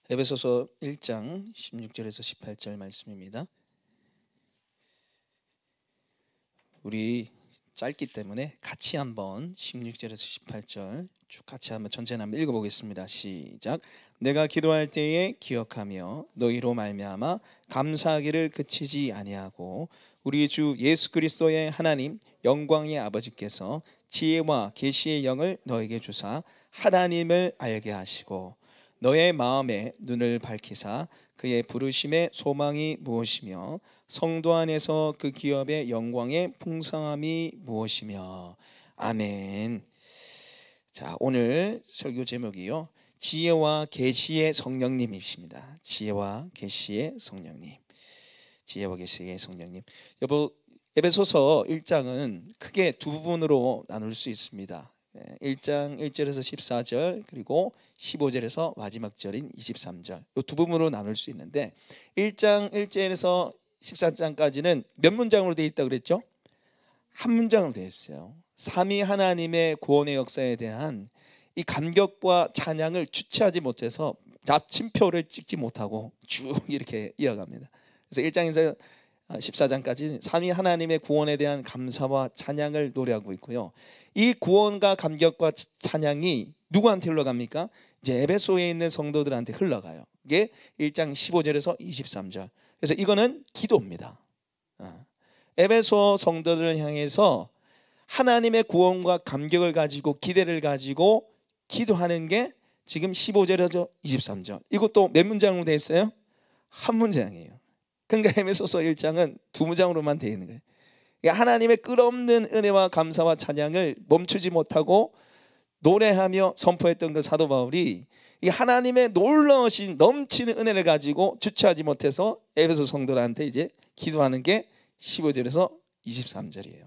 에베소서 1장 16절에서 18절 말씀입니다. 우리 짧기 때문에 같이 한번 16절에서 18절 쭉 같이 한번 전체는 한번 읽어보겠습니다. 시작. 내가 기도할 때에 기억하며 너희로 말미암아 감사하기를 그치지 아니하고 우리 주 예수 그리스도의 하나님 영광의 아버지께서 지혜와 계시의 영을 너에게 주사 하나님을 알게 하시고 너의 마음에 눈을 밝히사 그의 부르심의 소망이 무엇이며 성도 안에서 그 기업의 영광의 풍성함이 무엇이며. 아멘. 자, 오늘 설교 제목이요, 지혜와 계시의 성령님이십니다. 지혜와 계시의 성령님. 지혜와 계시의 성령님. 에베소서 1장은 크게 두 부분으로 나눌 수 있습니다. 1장 1절에서 14절 그리고 15절에서 마지막 절인 23절, 이 두 부분으로 나눌 수 있는데 1장 1절에서 14장까지는 몇 문장으로 되어 있다고 그랬죠? 한 문장으로 되어 있어요. 삼위 하나님의 구원의 역사에 대한 이 감격과 찬양을 주체하지 못해서 마침표를 찍지 못하고 쭉 이렇게 이어갑니다. 그래서 1장에서 14장까지 삼위 하나님의 구원에 대한 감사와 찬양을 노래하고 있고요. 이 구원과 감격과 찬양이 누구한테 흘러갑니까? 이제 에베소에 있는 성도들한테 흘러가요. 이게 1장 15절에서 23절. 그래서 이거는 기도입니다. 에베소 성도들을 향해서 하나님의 구원과 감격을 가지고 기대를 가지고 기도하는 게 지금 15절에서 23절. 이것도 몇 문장으로 되어 있어요? 한 문장이에요. 그러니까 에베소서 1장은 두 문장으로만 되어 있는 거예요. 하나님의 끝없는 은혜와 감사와 찬양을 멈추지 못하고 노래하며 선포했던 그 사도 바울이 이 하나님의 놀라우신 넘치는 은혜를 가지고 주체하지 못해서 에베소 성도들한테 이제 기도하는 게 15절에서 23절이에요.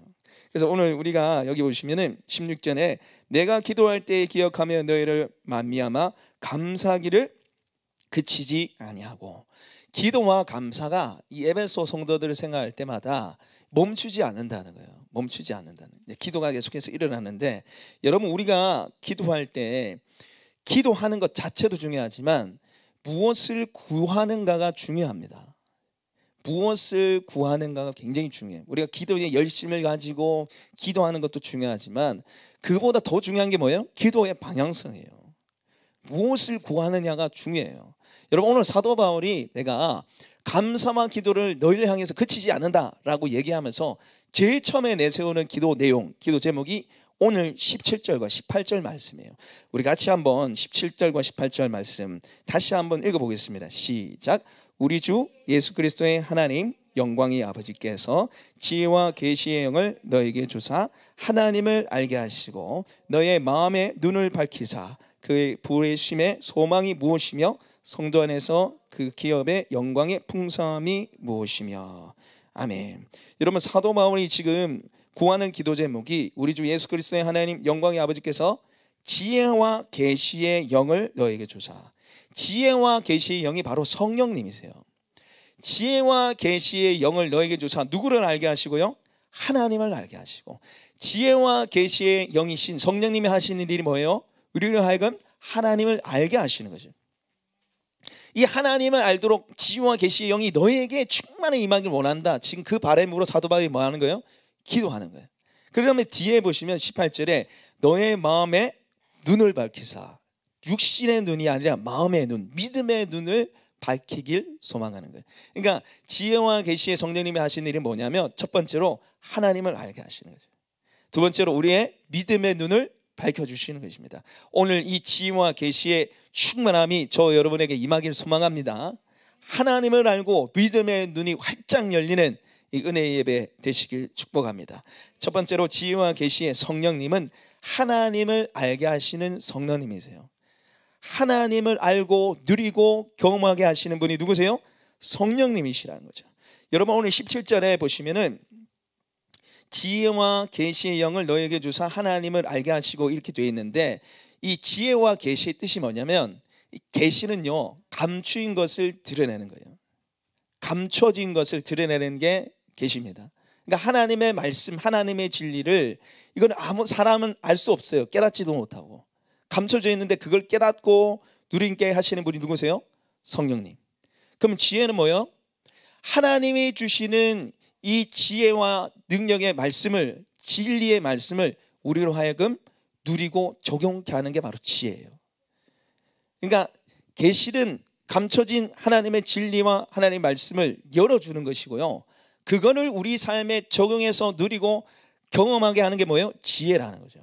그래서 오늘 우리가 여기 보시면은 16절에 내가 기도할 때 기억하며 너희를 말미암아 감사하기를 그치지 아니하고, 기도와 감사가 이 에베소 성도들을 생각할 때마다 멈추지 않는다는 거예요. 멈추지 않는다는. 기도가 계속해서 일어나는데, 여러분 우리가 기도할 때 기도하는 것 자체도 중요하지만 무엇을 구하는가가 중요합니다. 무엇을 구하는가가 굉장히 중요해요. 우리가 기도에 열심을 가지고 기도하는 것도 중요하지만 그보다 더 중요한 게 뭐예요? 기도의 방향성이에요. 무엇을 구하느냐가 중요해요. 여러분 오늘 사도 바울이 내가 감사와 기도를 너희를 향해서 그치지 않는다라고 얘기하면서 제일 처음에 내세우는 기도 내용, 기도 제목이 오늘 17절과 18절 말씀이에요. 우리 같이 한번 17절과 18절 말씀 다시 한번 읽어보겠습니다. 시작. 우리 주 예수 그리스도의 하나님 영광의 아버지께서 지혜와 계시의 영을 너에게 주사 하나님을 알게 하시고 너의 마음의 눈을 밝히사 그의 부르심의 소망이 무엇이며 성도 안에서 그 기업의 영광의 풍성함이 무엇이며. 아멘. 여러분 사도 바울이 지금 구하는 기도 제목이 우리 주 예수 그리스도의 하나님 영광의 아버지께서 지혜와 계시의 영을 너에게 주사. 지혜와 계시의 영이 바로 성령님이세요. 지혜와 계시의 영을 너에게 주사 누구를 알게 하시고요? 하나님을 알게 하시고. 지혜와 계시의 영이신 성령님이 하시는 일이 뭐예요? 우리를 하여금 하나님을 알게 하시는 거죠. 이 하나님을 알도록 지혜와 계시의 영이 너에게 충만히 임하기를 원한다. 지금 그 바람으로 사도 바울이 뭐 하는 거예요? 기도하는 거예요. 그러면 뒤에 보시면 18절에 너의 마음에 눈을 밝히사, 육신의 눈이 아니라 마음의 눈, 믿음의 눈을 밝히길 소망하는 거예요. 그러니까 지혜와 계시의 성령님이 하시는 일이 뭐냐면 첫 번째로 하나님을 알게 하시는 거죠. 두 번째로 우리의 믿음의 눈을 밝혀주시는 것입니다. 오늘 이 지혜와 계시의 충만함이 저 여러분에게 임하기를 소망합니다. 하나님을 알고 믿음의 눈이 활짝 열리는 이 은혜의 예배 되시길 축복합니다. 첫 번째로 지혜와 계시의 성령님은 하나님을 알게 하시는 성령님이세요. 하나님을 알고 누리고 경험하게 하시는 분이 누구세요? 성령님이시라는 거죠. 여러분 오늘 17절에 보시면은 지혜와 계시의 영을 너에게 주사 하나님을 알게 하시고 이렇게 되어 있는데, 이 지혜와 계시의 뜻이 뭐냐면 계시는요 감추인 것을 드러내는 거예요. 감춰진 것을 드러내는 게 계시입니다. 그러니까 하나님의 말씀, 하나님의 진리를 이건 아무 사람은 알 수 없어요. 깨닫지도 못하고 감춰져 있는데 그걸 깨닫고 누리게 하시는 분이 누구세요? 성령님. 그럼 지혜는 뭐예요? 하나님이 주시는 이 지혜와 능력의 말씀을, 진리의 말씀을 우리로 하여금 누리고 적용케 하는 게 바로 지혜예요. 그러니까 계시는 감춰진 하나님의 진리와 하나님의 말씀을 열어주는 것이고요, 그거를 우리 삶에 적용해서 누리고 경험하게 하는 게 뭐예요? 지혜라는 거죠.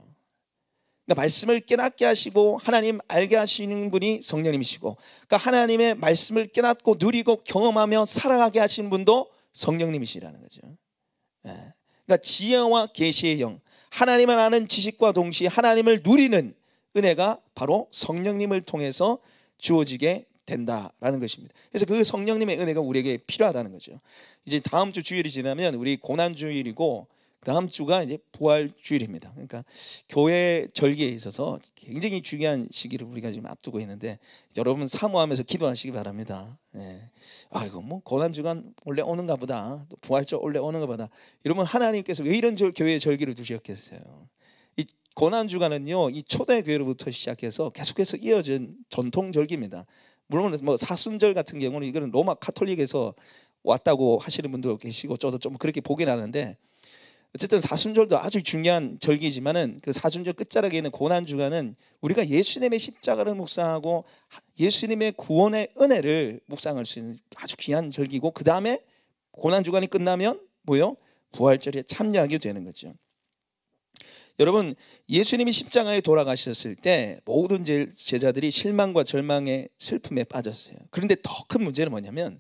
그러니까 말씀을 깨닫게 하시고 하나님 알게 하시는 분이 성령님이시고, 그러니까 하나님의 말씀을 깨닫고 누리고 경험하며 살아가게 하시는 분도 성령님이시라는 거죠. 그러니까 지혜와 계시의 영, 하나님을 아는 지식과 동시에 하나님을 누리는 은혜가 바로 성령님을 통해서 주어지게 된다라는 것입니다. 그래서 그 성령님의 은혜가 우리에게 필요하다는 거죠. 이제 다음 주 주일이 지나면 우리 고난주일이고, 다음 주가 이제 부활주일입니다. 그러니까 교회 절기에 있어서 굉장히 중요한 시기를 우리가 지금 앞두고 있는데, 여러분 사모하면서 기도하시기 바랍니다. 이거 뭐 고난주간 원래 오는가 보다, 또 부활절 원래 오는가 보다, 이러면 하나님께서 왜 이런 교회 절기를 두셨겠어요? 이 고난주간은요, 이 초대교회로부터 시작해서 계속해서 이어진 전통 절기입니다. 물론 뭐 사순절 같은 경우는 이거는 로마 카톨릭에서 왔다고 하시는 분도 계시고, 저도 좀 그렇게 보긴 하는데, 어쨌든 사순절도 아주 중요한 절기지만은 그 사순절 끝자락에 있는 고난주간은 우리가 예수님의 십자가를 묵상하고 예수님의 구원의 은혜를 묵상할 수 있는 아주 귀한 절기고, 그 다음에 고난주간이 끝나면 뭐요? 부활절에 참여하게 되는 거죠. 여러분, 예수님이 십자가에 돌아가셨을 때 모든 제자들이 실망과 절망의 슬픔에 빠졌어요. 그런데 더 큰 문제는 뭐냐면,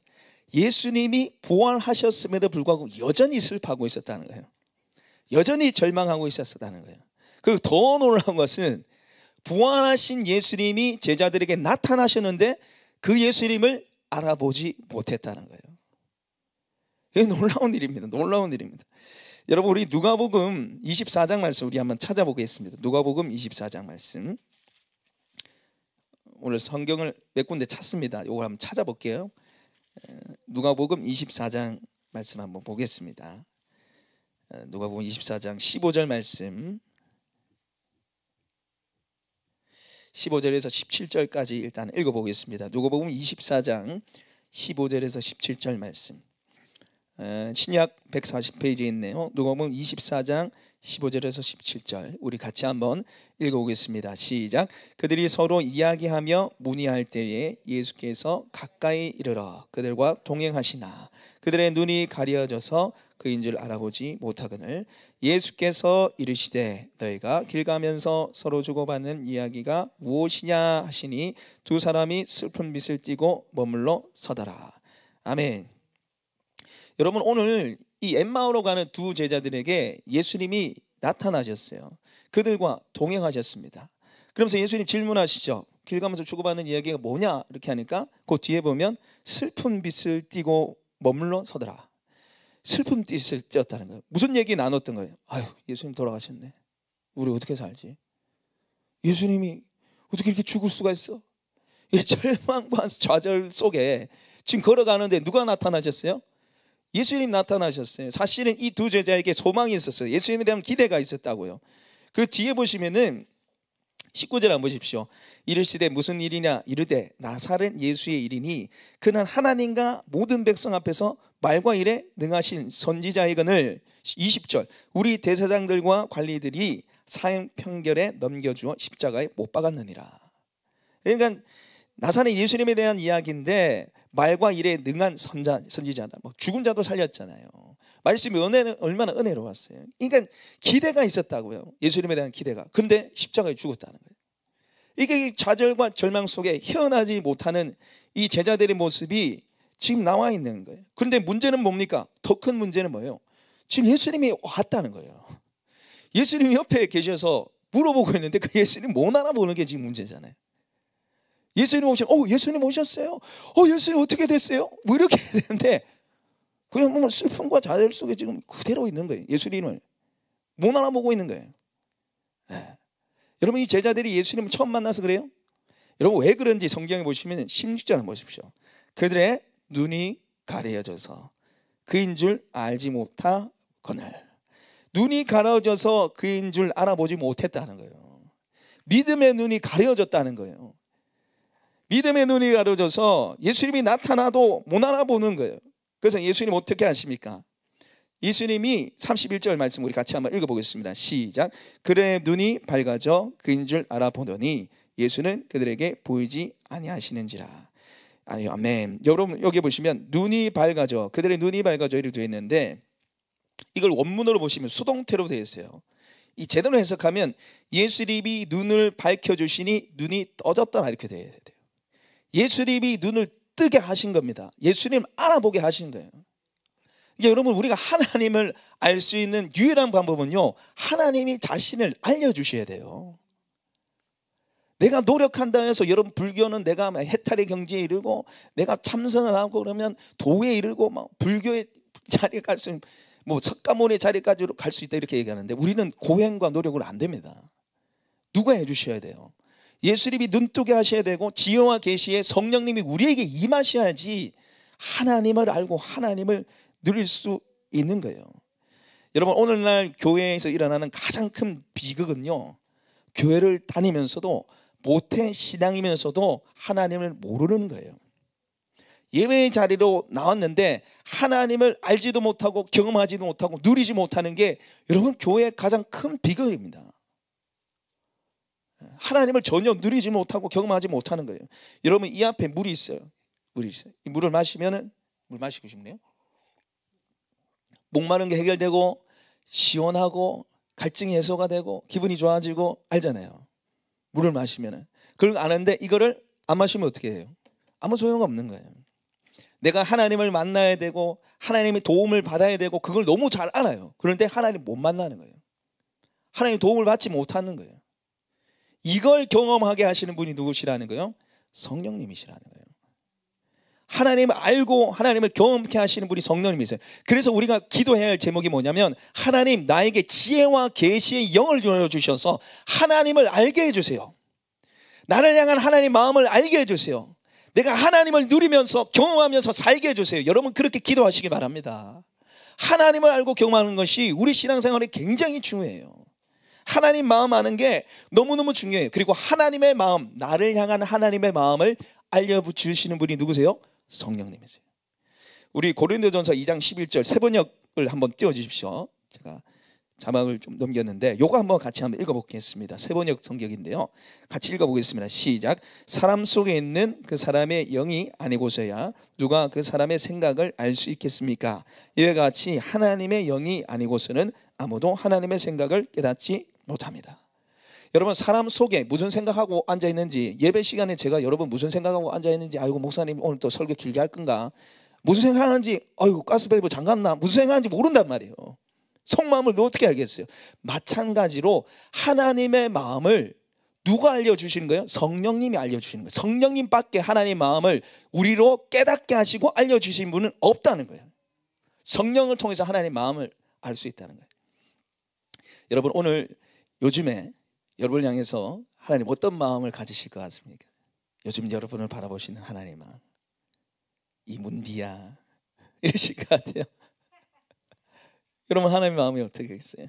예수님이 부활하셨음에도 불구하고 여전히 슬퍼하고 있었다는 거예요. 여전히 절망하고 있었다는 거예요. 그리고 더 놀라운 것은 부활하신 예수님이 제자들에게 나타나셨는데 그 예수님을 알아보지 못했다는 거예요. 이게 놀라운 일입니다. 놀라운 일입니다. 여러분, 우리 누가복음 24장 말씀 우리 한번 찾아보겠습니다. 누가복음 24장 말씀. 오늘 성경을 몇 군데 찾습니다. 이거 한번 찾아볼게요. 누가복음 24장 말씀 한번 보겠습니다. 누가복음 24장 15절 말씀, 15절에서 17절까지 일단 읽어보겠습니다. 누가복음 24장 15절에서 17절 말씀, 신약 140페이지에 있네요. 누가복음 24장 15절에서 17절 우리 같이 한번 읽어보겠습니다. 시작. 그들이 서로 이야기하며 문의할 때에 예수께서 가까이 이르러 그들과 동행하시나 그들의 눈이 가려져서 그인 줄 알아보지 못하거늘 예수께서 이르시되 너희가 길 가면서 서로 주고받는 이야기가 무엇이냐 하시니 두 사람이 슬픈 빛을 띠고 머물러 서더라. 아멘. 여러분, 오늘 이 엠마오로 가는 두 제자들에게 예수님이 나타나셨어요. 그들과 동행하셨습니다. 그러면서 예수님 질문하시죠. 길 가면서 주고받는 이야기가 뭐냐 이렇게 하니까 그 뒤에 보면 슬픈 빛을 띠고 머물러 서더라. 슬픈 빛을 띄었다는 거예요. 무슨 얘기 나눴던 거예요? 아유, 예수님 돌아가셨네. 우리 어떻게 살지? 예수님이 어떻게 이렇게 죽을 수가 있어? 이 절망과 좌절 속에 지금 걸어가는데 누가 나타나셨어요? 예수님 나타나셨어요. 사실은 이 두 제자에게 소망이 있었어요. 예수님에 대한 기대가 있었다고요. 그 뒤에 보시면은 19절 한번 보십시오. 이르시되 무슨 일이냐 이르되 나사렛 예수의 일이니 그는 하나님과 모든 백성 앞에서 말과 일에 능하신 선지자이거늘. 20절 우리 대제사장들과 관리들이 사형 판결에 넘겨주어 십자가에 못 박았느니라. 그러니까 나사렛 예수님에 대한 이야기인데 말과 일에 능한 선지자다. 죽은 자도 살렸잖아요. 말씀이 얼마나 은혜로웠어요. 그러니까 기대가 있었다고요. 예수님에 대한 기대가. 근데 십자가에 죽었다는 거예요. 이게 좌절과 절망 속에 헤어나지 못하는 이 제자들의 모습이 지금 나와 있는 거예요. 그런데 문제는 뭡니까? 더 큰 문제는 뭐예요? 지금 예수님이 왔다는 거예요. 예수님이 옆에 계셔서 물어보고 있는데 그 예수님 못 알아보는 게 지금 문제잖아요. 예수님 예수님 오셨어요? 예수님 어떻게 됐어요? 뭐 이렇게 되는데 그냥 뭐 슬픔과 좌절 속에 지금 그대로 있는 거예요. 예수님을 못 알아보고 있는 거예요. 여러분, 이 제자들이 예수님을 처음 만나서 그래요? 여러분, 왜 그런지 성경에 보시면 16절 보십시오. 그들의 눈이 가려져서 그인 줄 알지 못하거늘. 눈이 가려져서 그인 줄 알아보지 못했다는 거예요. 믿음의 눈이 가려졌다는 거예요. 믿음의 눈이 가려져서 예수님이 나타나도 못 알아보는 거예요. 그래서 예수님 어떻게 하십니까? 예수님이 31절 말씀 우리 같이 한번 읽어보겠습니다. 시작. 그들의 눈이 밝아져 그인 줄 알아보더니 예수는 그들에게 보이지 아니하시는지라. 아멘. 여러분 여기 보시면 눈이 밝아져, 그들의 눈이 밝아져 이렇게 되어 있는데, 이걸 원문으로 보시면 수동태로 되어 있어요. 이 제대로 해석하면 예수님이 눈을 밝혀주시니 눈이 떠졌더라 이렇게 되어야 돼요. 예수님이 눈을 뜨게 하신 겁니다. 예수님 알아보게 하신 거예요. 이게 여러분, 우리가 하나님을 알 수 있는 유일한 방법은요, 하나님이 자신을 알려주셔야 돼요. 내가 노력한다 해서, 여러분 불교는 내가 해탈의 경지에 이르고 내가 참선을 하고 그러면 도에 이르고 막 불교의 자리에 갈 수 있는, 뭐 석가모니 자리까지 갈 수 있다 이렇게 얘기하는데, 우리는 고행과 노력으로 안 됩니다. 누가 해주셔야 돼요? 예수님이 눈뜨게 하셔야 되고, 지혜와 계시의 성령님이 우리에게 임하셔야지 하나님을 알고 하나님을 누릴 수 있는 거예요. 여러분, 오늘날 교회에서 일어나는 가장 큰 비극은요, 교회를 다니면서도 모태 신앙이면서도 하나님을 모르는 거예요. 예배의 자리로 나왔는데 하나님을 알지도 못하고 경험하지도 못하고 누리지 못하는 게 여러분 교회의 가장 큰 비극입니다. 하나님을 전혀 누리지 못하고 경험하지 못하는 거예요. 여러분, 이 앞에 물이 있어요. 물이 있어요. 이 물을 마시면은, 물 마시고 싶네요. 목마른 게 해결되고 시원하고 갈증이 해소가 되고 기분이 좋아지고 알잖아요. 물을 마시면은. 그걸 아는데 이거를 안 마시면 어떻게 해요? 아무 소용 없는 거예요. 내가 하나님을 만나야 되고 하나님의 도움을 받아야 되고 그걸 너무 잘 알아요. 그런데 하나님 못 만나는 거예요. 하나님 도움을 받지 못하는 거예요. 이걸 경험하게 하시는 분이 누구시라는 거예요? 성령님이시라는 거예요. 하나님을 알고 하나님을 경험케 하시는 분이 성령님이세요. 그래서 우리가 기도해야 할 제목이 뭐냐면, 하나님 나에게 지혜와 계시의 영을 주셔서 하나님을 알게 해주세요. 나를 향한 하나님의 마음을 알게 해주세요. 내가 하나님을 누리면서 경험하면서 살게 해주세요. 여러분, 그렇게 기도하시기 바랍니다. 하나님을 알고 경험하는 것이 우리 신앙생활에 굉장히 중요해요. 하나님 마음 아는 게 너무너무 중요해요. 그리고 하나님의 마음, 나를 향한 하나님의 마음을 알려주시는 분이 누구세요? 성령님이세요. 우리 고린도전서 2장 11절 세번역을 한번 띄워주십시오. 제가 자막을 좀 넘겼는데 요거 한번 같이 한번 읽어보겠습니다. 세번역 성경인데요, 같이 읽어보겠습니다. 시작. 사람 속에 있는 그 사람의 영이 아니고서야 누가 그 사람의 생각을 알 수 있겠습니까? 이와 같이 하나님의 영이 아니고서는 아무도 하나님의 생각을 깨닫지 못합니다. 여러분, 사람 속에 무슨 생각하고 앉아있는지, 예배 시간에 제가 여러분 무슨 생각하고 앉아있는지, 아이고 목사님 오늘 또 설교 길게 할 건가, 무슨 생각하는지, 아이고 가스밸브 잠갔나, 무슨 생각하는지 모른단 말이에요. 속마음을 어떻게 알겠어요? 마찬가지로 하나님의 마음을 누가 알려주시는 거예요? 성령님이 알려주시는 거예요. 성령님밖에 하나님의 마음을 우리로 깨닫게 하시고 알려주신 분은 없다는 거예요. 성령을 통해서 하나님의 마음을 알 수 있다는 거예요. 여러분, 오늘 요즘에 여러분을 향해서 하나님 어떤 마음을 가지실 것 같습니까? 요즘 여러분을 바라보시는 하나님의 마음, 이 문디야 이러실 것 같아요. 여러분, 하나님의 마음이 어떻게 있어요?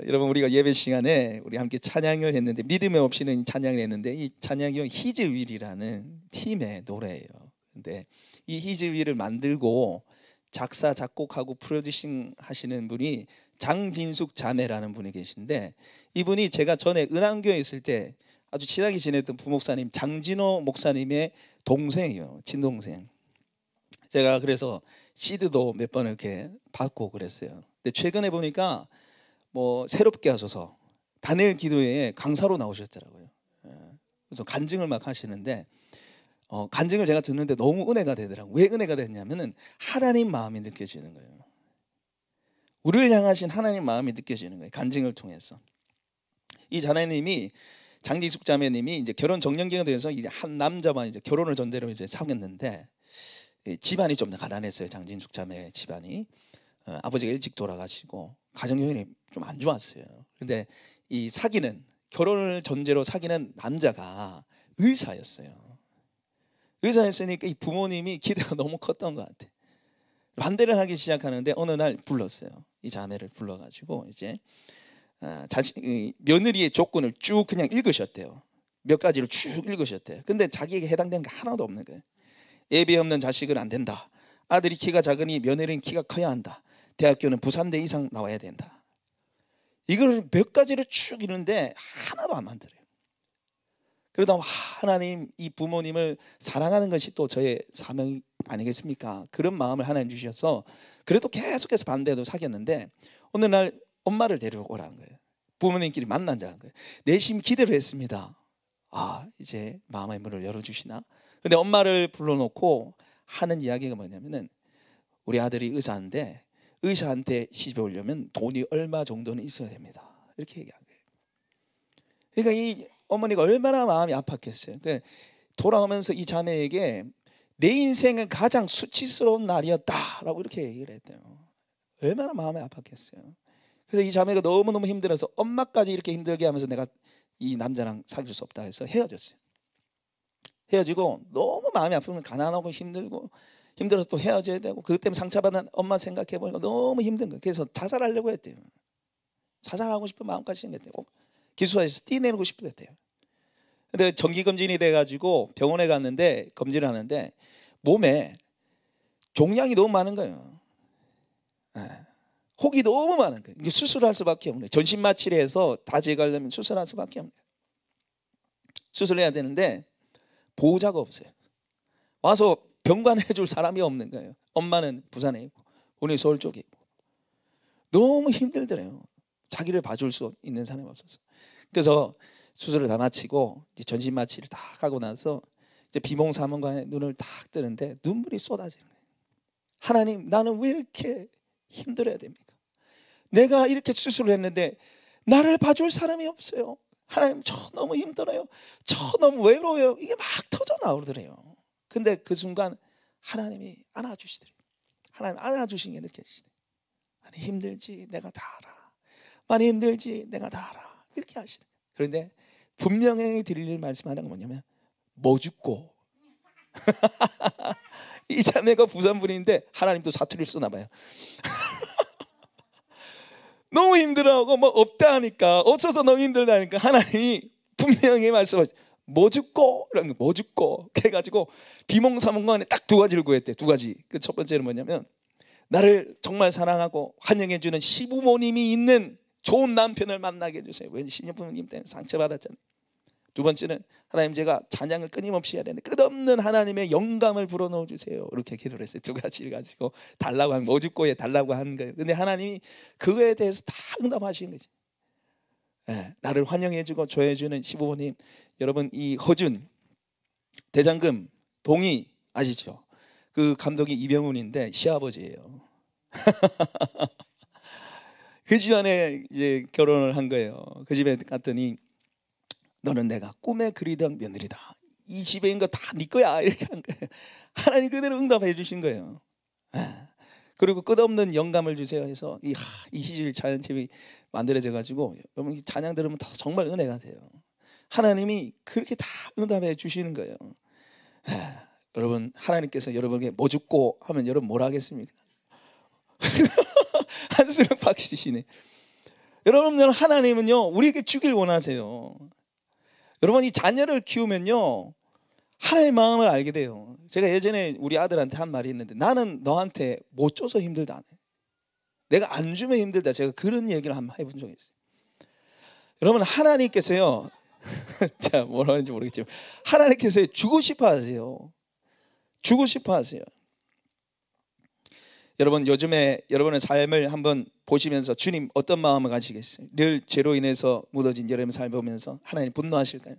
여러분, 우리가 예배 시간에 우리 함께 찬양을 했는데, 믿음이 없이는 찬양을 했는데, 이 찬양이 히즈윌이라는 팀의 노래예요. 근데 이 히즈윌을 만들고 작사 작곡하고 프로듀싱 하시는 분이 장진숙 자매라는 분이 계신데, 이분이 제가 전에 은한교에 있을 때 아주 친하게 지냈던 부목사님 장진호 목사님의 동생이에요. 친동생. 제가 그래서 CD도 몇 번 이렇게 받고 그랬어요. 근데 최근에 보니까 뭐 새롭게 하셔서 다니엘 기도회에 강사로 나오셨더라고요. 그래서 간증을 막 하시는데, 간증을 제가 듣는데 너무 은혜가 되더라고요. 왜 은혜가 됐냐면은 하나님 마음이 느껴지는 거예요. 우리를 향하신 하나님 마음이 느껴지는 거예요. 간증을 통해서. 이 자매님이, 장진숙 자매님이 이제 결혼 정년기가 되어서 이제 한 남자만 이제 결혼을 전제로 이제 사귀었는데, 집안이 좀 가난했어요. 장진숙 자매 집안이. 아버지가 일찍 돌아가시고 가정 형편이 좀 안 좋았어요. 그런데 이 결혼을 전제로 사귀는 남자가 의사였어요. 의사였으니까 이 부모님이 기대가 너무 컸던 것 같아. 반대를 하기 시작하는데 어느 날 불렀어요. 이 자매를 불러가지고 이제 며느리의 조건을 쭉 그냥 읽으셨대요. 몇 가지를 쭉 읽으셨대요. 근데 자기에게 해당되는 게 하나도 없는 거예요. 예비 없는 자식은 안 된다. 아들이 키가 작으니 며느리는 키가 커야 한다. 대학교는 부산대 이상 나와야 된다. 이걸 몇 가지를 쭉 읽는데 하나도 안 만들어요. 그러다 하나님, 이 부모님을 사랑하는 것이 또 저의 사명 아니겠습니까? 그런 마음을 하나님 주셔서 그래도 계속해서 반대도 사귀었는데 어느 날 엄마를 데려오라는 거예요. 부모님끼리 만난다는 거예요. 내심 기대를 했습니다. 이제 마음의 문을 열어주시나? 근데 엄마를 불러놓고 하는 이야기가 뭐냐면은, 우리 아들이 의사인데 의사한테 시집에 오려면 돈이 얼마 정도는 있어야 됩니다. 이렇게 얘기한 거예요. 그러니까 이 어머니가 얼마나 마음이 아팠겠어요. 그러니까 돌아오면서 이 자매에게 내 인생은 가장 수치스러운 날이었다라고 이렇게 얘기를 했대요. 얼마나 마음이 아팠겠어요. 그래서 이 자매가 너무너무 힘들어서 엄마까지 이렇게 힘들게 하면서 내가 이 남자랑 사귈 수 없다 해서 헤어졌어요. 헤어지고 너무 마음이 아프면 가난하고 힘들어서 또 헤어져야 되고, 그것 때문에 상처받은 엄마 생각해 보니까 너무 힘든 거예요. 그래서 자살하려고 했대요. 자살하고 싶은 마음까지 생겼대요. 기숙사에서 뛰내리고 싶었대요. 근데 정기검진이 돼가지고 병원에 갔는데 검진을 하는데 몸에 종양이 너무 많은 거예요. 혹이 너무 많은 거예요. 이제 수술할 수밖에 없는 거예요. 전신 마취를 해서 다 제거하려면 수술할 수밖에 없는 거예요. 수술해야 되는데 보호자가 없어요. 와서 병관해 줄 사람이 없는 거예요. 엄마는 부산에 있고 우리 서울 쪽에 있고 너무 힘들더래요. 자기를 봐줄 수 있는 사람이 없어서. 그래서 수술을 다 마치고 이제 전신 마취를 다 하고 나서 이제 비몽사몽간에 눈을 딱 뜨는데 눈물이 쏟아지는 거예요. 하나님, 나는 왜 이렇게 힘들어야 됩니까? 내가 이렇게 수술을 했는데 나를 봐줄 사람이 없어요. 하나님, 저 너무 힘들어요. 저 너무 외로워요. 이게 막 터져 나오더래요. 근데 그 순간 하나님이 안아주시더래요. 하나님 안아주신 게 느껴지시대요. 많이 힘들지 내가 다 알아. 많이 힘들지 내가 다 알아. 이렇게 하시는 거예요. 그런데 분명히 드릴 말씀하는 건 뭐냐면 뭐 죽고 이 자매가 부산 분인데 하나님도 사투리를 쓰나 봐요. 너무 힘들어하고 뭐 없다 하니까, 없어서 너무 힘들다니까 하나님이 분명히 말씀하셨어요. 뭐 죽고 이런 거, 뭐 죽고 해가지고 비몽사몽간에 딱 두 가지를 구했대. 두 가지. 그 첫 번째는 뭐냐면 나를 정말 사랑하고 환영해주는 시부모님이 있는 좋은 남편을 만나게 해주세요. 왠지 시부모님 때문에 상처받았잖아요. 두 번째는 하나님, 제가 찬양을 끊임없이 해야 되는데 끝없는 하나님의 영감을 불어넣어 주세요. 이렇게 기도를 했어요. 두 가지를 가지고 달라고 한, 모집고에 달라고 한 거예요. 근데 하나님이 그거에 대해서 다 응답하시는 거지. 나를 환영해주고 좋아해주는 시부모님. 여러분, 이 허준 대장금 동희 아시죠? 그 감독이 이병훈인데 시아버지예요. 그 집안에 이제 결혼을 한 거예요. 그 집에 갔더니 너는 내가 꿈에 그리던 며느리다. 이 집에 있는 거 다 네 거야. 이렇게 한 거예요. 하나님 그대로 응답해 주신 거예요. 그리고 끝없는 영감을 주세요 해서 이 희질 자연체이 만들어져 가지고 여러분, 이 찬양 들으면 정말 은혜가 돼요. 하나님이 그렇게 다 응답해 주시는 거예요. 여러분, 하나님께서 여러분에게 뭐 죽고 하면 여러분 뭘 하겠습니까? 한수령 박수시네. 여러분, 하나님은요 우리에게 주길 원하세요. 여러분, 이 자녀를 키우면요 하나님의 마음을 알게 돼요. 제가 예전에 우리 아들한테 한 말이 있는데, 나는 너한테 못 줘서 힘들다, 내가 안 주면 힘들다. 제가 그런 얘기를 한번 해본 적이 있어요. 여러분, 하나님께서요 자, 뭐라 하는지 모르겠지만 하나님께서 주고 싶어 하세요. 주고 싶어 하세요. 여러분, 요즘에 여러분의 삶을 한번 보시면서 주님 어떤 마음을 가지겠어요? 늘 죄로 인해서 무너진 여러분의 삶을 보면서 하나님 분노하실까요?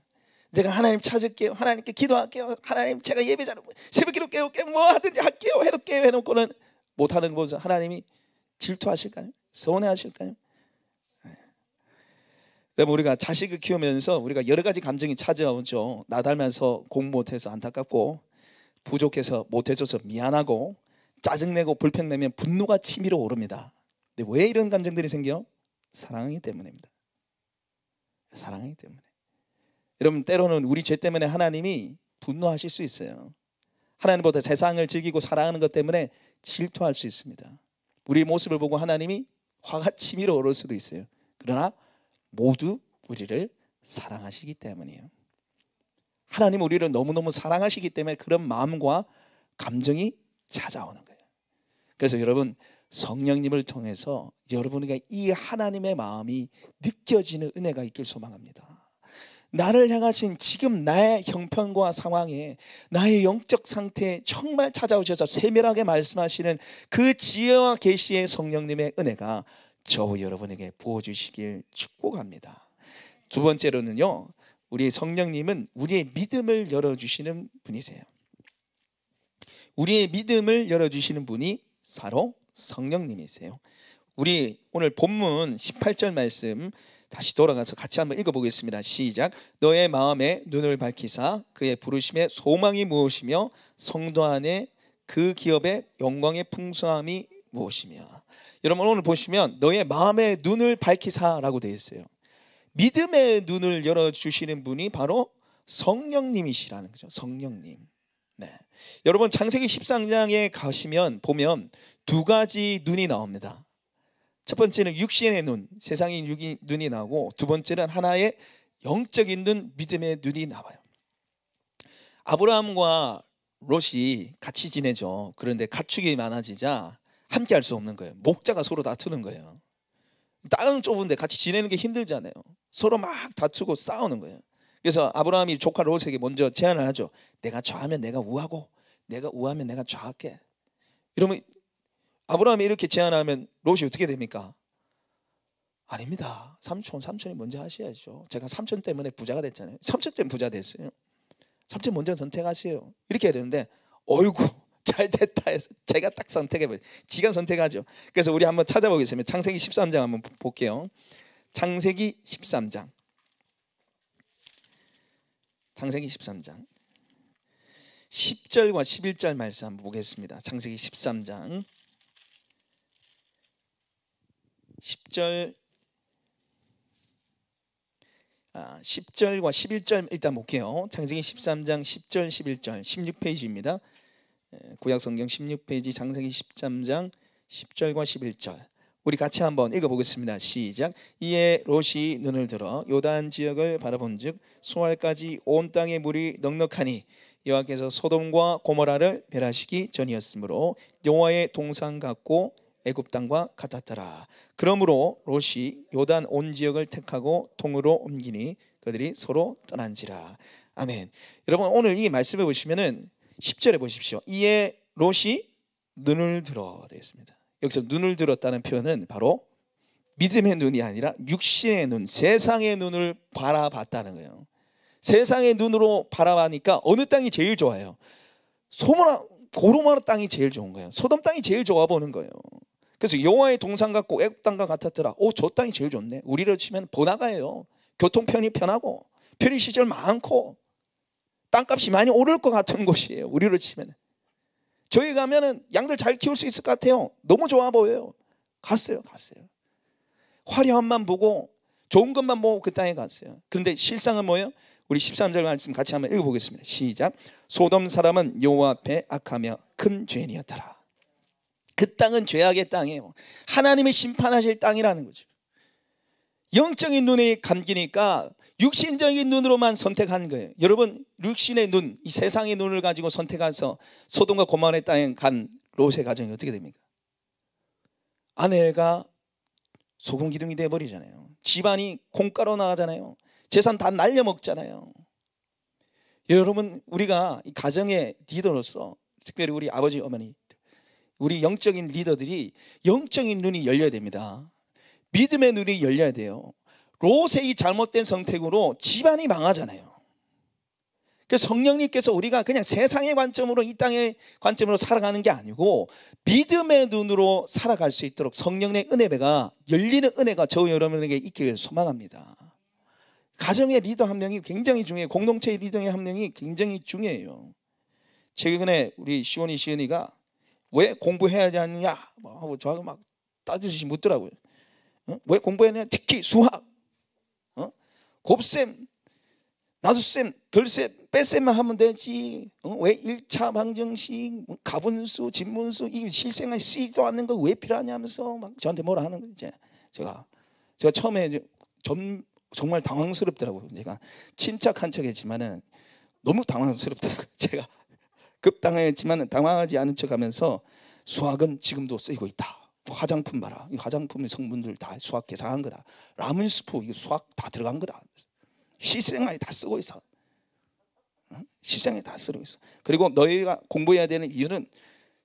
제가 하나님 찾을게요, 하나님께 기도할게요, 하나님 제가 예배 잘하고 새벽기도 깨울게요, 뭐 하든지 할게요 해놓을게요 해놓고는 못하는 거 보면서 하나님이 질투하실까요? 서운해하실까요? 여러분, 우리가 자식을 키우면서 우리가 여러 가지 감정이 찾아오죠. 나 닮아서 공부 못해서 안타깝고, 부족해서 못해줘서 미안하고, 짜증내고 불평내면 분노가 치밀어 오릅니다. 근데 왜 이런 감정들이 생겨? 사랑하기 때문입니다. 사랑하기 때문에. 여러분, 때로는 우리 죄 때문에 하나님이 분노하실 수 있어요. 하나님보다 세상을 즐기고 사랑하는 것 때문에 질투할 수 있습니다. 우리의 모습을 보고 하나님이 화가 치밀어 오를 수도 있어요. 그러나 모두 우리를 사랑하시기 때문이에요. 하나님 우리를 너무너무 사랑하시기 때문에 그런 마음과 감정이 찾아오는 거예요. 그래서 여러분, 성령님을 통해서 여러분에게 이 하나님의 마음이 느껴지는 은혜가 있길 소망합니다. 나를 향하신 지금 나의 형편과 상황에, 나의 영적 상태에 정말 찾아오셔서 세밀하게 말씀하시는 그 지혜와 계시의 성령님의 은혜가 저와 여러분에게 부어주시길 축복합니다. 두 번째로는요, 우리 성령님은 우리의 믿음을 열어주시는 분이세요. 우리의 믿음을 열어주시는 분이 바로 성령님이세요. 우리 오늘 본문 18절 말씀 다시 돌아가서 같이 한번 읽어보겠습니다. 시작. 너의 마음에 눈을 밝히사 그의 부르심의 소망이 무엇이며 성도 안에 그 기업의 영광의 풍성함이 무엇이며. 여러분, 오늘 보시면 너의 마음의 눈을 밝히사라고 되어 있어요. 믿음의 눈을 열어주시는 분이 바로 성령님이시라는 거죠. 성령님. 네. 여러분, 창세기 13장에 가시면 보면 두 가지 눈이 나옵니다. 첫 번째는 육신의 눈, 세상의 눈이 나오고, 두 번째는 하나의 영적인 눈, 믿음의 눈이 나와요. 아브라함과 롯이 같이 지내죠. 그런데 가축이 많아지자 함께 할 수 없는 거예요. 목자가 서로 다투는 거예요. 땅은 좁은데 같이 지내는 게 힘들잖아요. 서로 막 다투고 싸우는 거예요. 그래서 아브라함이 조카 롯에게 먼저 제안을 하죠. 내가 좌하면 내가 우하고 내가 우하면 내가 좌할게. 이러면 아브라함이 이렇게 제안하면 롯이 어떻게 됩니까? 아닙니다. 삼촌이 먼저 하셔야죠. 제가 삼촌 때문에 부자가 됐잖아요. 삼촌 때문에 부자 됐어요. 삼촌 먼저 선택하세요. 이렇게 해야 되는데, 어이구 잘 됐다 해서 제가 딱 선택해버려요. 지가 선택하죠. 그래서 우리 한번 찾아보겠습니다. 창세기 13장 한번 볼게요. 창세기 13장. 창세기 13장 10절과 11절 말씀 한번 보겠습니다. 창세기 13장 10절과 11절 일단 볼게요. 창세기 13장 10절 11절 16페이지입니다. 구약성경 16페이지 창세기 13장 10절과 11절 우리 같이 한번 읽어보겠습니다. 시작. 이에 롯이 눈을 들어 요단 지역을 바라본즉 수알까지 온 땅의 물이 넉넉하니 여호와께서 소돔과 고모라를 멸하시기 전이었으므로 여호와의 동상 같고 애굽 땅과 같았더라. 그러므로 롯이 요단 온 지역을 택하고 동으로 옮기니 그들이 서로 떠난지라. 아멘. 여러분, 오늘 이 말씀해 보시면은 10절에 보십시오. 이에 롯이 눈을 들어 되어 있습니다. 여기서 눈을 들었다는 표현은 바로 믿음의 눈이 아니라 육신의 눈, 세상의 눈을 바라봤다는 거예요. 세상의 눈으로 바라보니까 어느 땅이 제일 좋아요? 고모라 땅이 제일 좋은 거예요. 소돔 땅이 제일 좋아 보는 거예요. 그래서 여호와의 동상 같고 애굽 땅과 같았더라. 저 땅이 제일 좋네. 우리로 치면 번화가예요. 교통편이 편하고 편의시설 많고 땅값이 많이 오를 것 같은 곳이에요. 우리로 치면. 저희 가면은 양들 잘 키울 수 있을 것 같아요. 너무 좋아 보여요. 갔어요. 화려함만 보고 좋은 것만 보고 그 땅에 갔어요. 그런데 실상은 뭐예요? 우리 13절 말씀 같이 한번 읽어보겠습니다. 시작. 소돔 사람은 여호와 앞에 악하며 큰 죄인이었더라. 그 땅은 죄악의 땅이에요. 하나님의 심판하실 땅이라는 거죠. 영적인 눈이 감기니까 육신적인 눈으로만 선택한 거예요. 여러분, 육신의 눈, 이 세상의 눈을 가지고 선택해서 소돔과 고모라의 땅에 간 롯의 가정이 어떻게 됩니까? 아내가 소금 기둥이 돼버리잖아요. 집안이 콩가루 나가잖아요. 재산 다 날려먹잖아요. 여러분, 우리가 이 가정의 리더로서, 특별히 우리 아버지 어머니, 우리 영적인 리더들이 영적인 눈이 열려야 됩니다. 믿음의 눈이 열려야 돼요. 롯의 이 잘못된 선택으로 집안이 망하잖아요. 그래서 성령님께서 우리가 그냥 세상의 관점으로, 이 땅의 관점으로 살아가는 게 아니고 믿음의 눈으로 살아갈 수 있도록 성령의 은혜가 열리는 은혜가 저와 여러분에게 있기를 소망합니다. 가정의 리더 한 명이 굉장히 중요해요. 공동체의 리더의 한 명이 굉장히 중요해요. 최근에 우리 시온이가 왜 공부해야 하느냐 하고 저하고 막 따지듯이 묻더라고요. 왜 공부해야 하느냐? 특히 수학, 곱셈, 나눗셈, 덜셈, 뺄셈만 하면 되지. 왜 1차 방정식, 가분수, 진분수, 이 실생활 쓰지도 않는 거 왜 필요하냐면서 막 저한테 뭐라 하는 거죠. 제가 처음에 정말 당황스럽더라고요. 제가 침착한 척했지만은 너무 당황스럽더라고요. 제가 급당했지만 당황하지 않은 척하면서 수학은 지금도 쓰이고 있다. 화장품 봐라. 이 화장품의 성분들 다 수학 계산한 거다. 라면 스프 이거 수학 다 들어간 거다. 실생활에 다 쓰고 있어. 실생활에 다 쓰고 있어. 그리고 너희가 공부해야 되는 이유는